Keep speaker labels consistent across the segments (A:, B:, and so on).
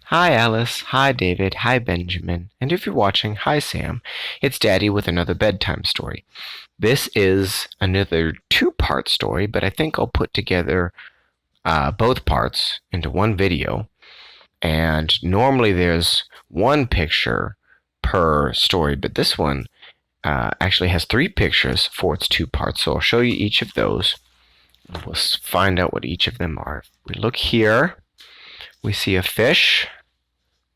A: Hi Alice, hi David, hi Benjamin, and if you're watching, hi Sam. It's Daddy with another bedtime story. This is another two-part story, but I think I'll put together both parts into one video. And normally there's one picture per story, but this one actually has three pictures for its two parts. So I'll show you each of those. We'll find out what each of them are. We look here, we see a fish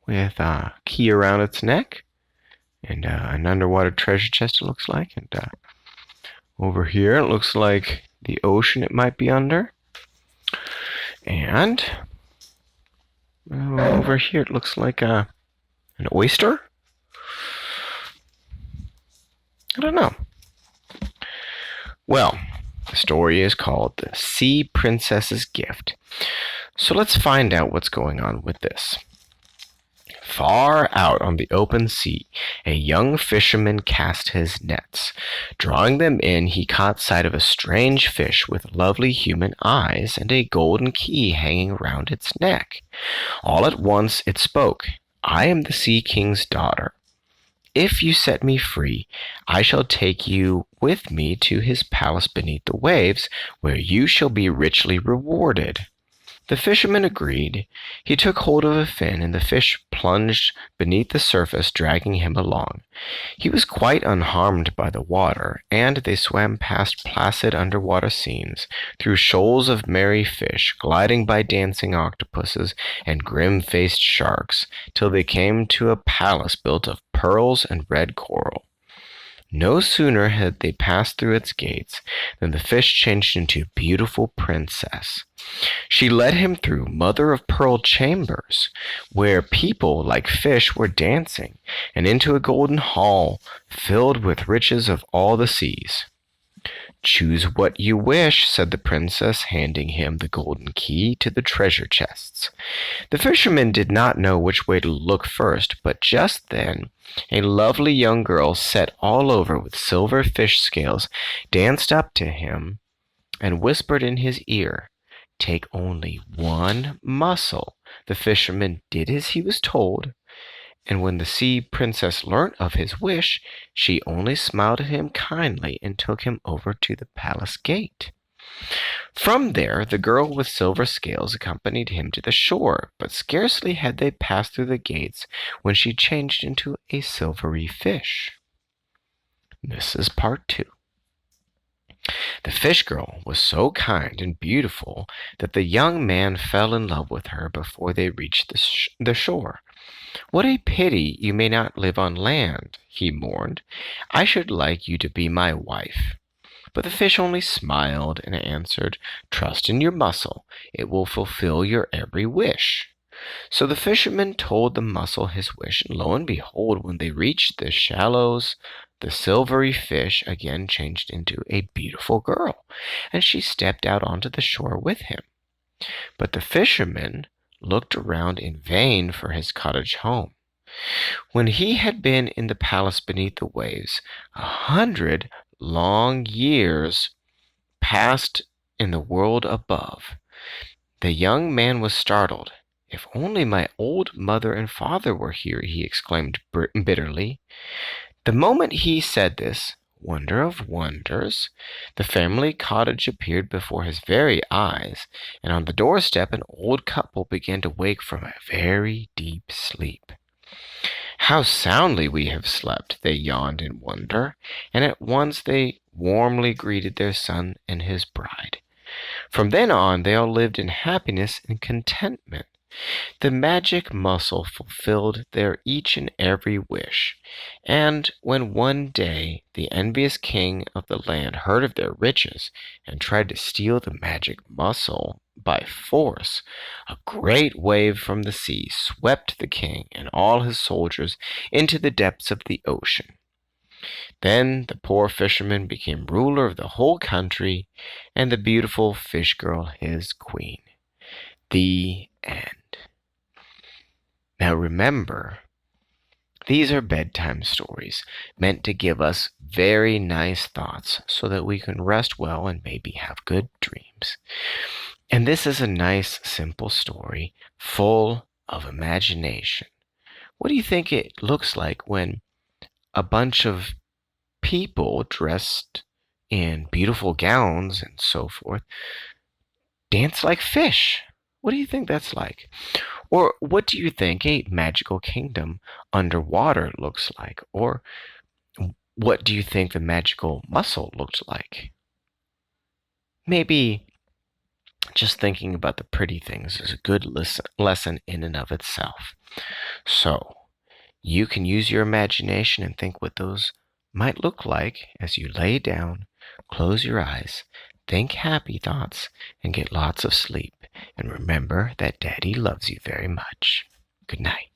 A: with a key around its neck and an underwater treasure chest, it looks like. And over here, it looks like the ocean it might be under. And over here, it looks like an oyster. I don't know. Well, the story is called The Sea Princess's Gift. So let's find out what's going on with this. Far out on the open sea, a young fisherman cast his nets. Drawing them in, he caught sight of a strange fish with lovely human eyes and a golden key hanging round its neck. All at once it spoke, "I am the Sea King's daughter. If you set me free, I shall take you with me to his palace beneath the waves, where you shall be richly rewarded." The fisherman agreed. He took hold of a fin, and the fish plunged beneath the surface, dragging him along. He was quite unharmed by the water, and they swam past placid underwater scenes, through shoals of merry fish, gliding by dancing octopuses and grim-faced sharks, till they came to a palace built of pearls and red coral. No sooner had they passed through its gates than the fish changed into a beautiful princess. She led him through mother-of-pearl chambers, where people like fish were dancing, and into a golden hall filled with riches of all the seas. "Choose what you wish," said the princess, handing him the golden key to the treasure chests. The fisherman did not know which way to look first, but just then a lovely young girl, set all over with silver fish scales, danced up to him and whispered in his ear, "Take only one mussel." The fisherman did as he was told, and when the sea princess learnt of his wish, she only smiled at him kindly and took him over to the palace gate. From there, the girl with silver scales accompanied him to the shore, but scarcely had they passed through the gates when she changed into a silvery fish. This is part two. The fish girl was so kind and beautiful that the young man fell in love with her before they reached the shore. "What a pity you may not live on land," he mourned. "I should like you to be my wife." But the fish only smiled and answered, "Trust in your mussel. It will fulfill your every wish." So the fisherman told the mussel his wish, and lo and behold, when they reached the shallows, the silvery fish again changed into a beautiful girl, and she stepped out onto the shore with him. But the fisherman looked around in vain for his cottage home. When he had been in the palace beneath the waves, 100 long years passed in the world above. The young man was startled. "If only my old mother and father were here," he exclaimed bitterly. The moment he said this, wonder of wonders, the family cottage appeared before his very eyes, and on the doorstep an old couple began to wake from a very deep sleep. "How soundly we have slept," they yawned in wonder, and at once they warmly greeted their son and his bride. From then on, they all lived in happiness and contentment. The magic mussel fulfilled their each and every wish, and when one day the envious king of the land heard of their riches and tried to steal the magic mussel by force, a great wave from the sea swept the king and all his soldiers into the depths of the ocean. Then the poor fisherman became ruler of the whole country, and the beautiful fish girl his queen. The end. Now remember, these are bedtime stories meant to give us very nice thoughts so that we can rest well and maybe have good dreams. And this is a nice, simple story full of imagination. What do you think it looks like when a bunch of people dressed in beautiful gowns and so forth dance like fish? What do you think that's like? Or what do you think a magical kingdom underwater looks like? Or what do you think the magical mussel looked like? Maybe just thinking about the pretty things is a good lesson in and of itself. So, you can use your imagination and think what those might look like as you lay down, close your eyes, think happy thoughts, and get lots of sleep. And remember that Daddy loves you very much. Good night.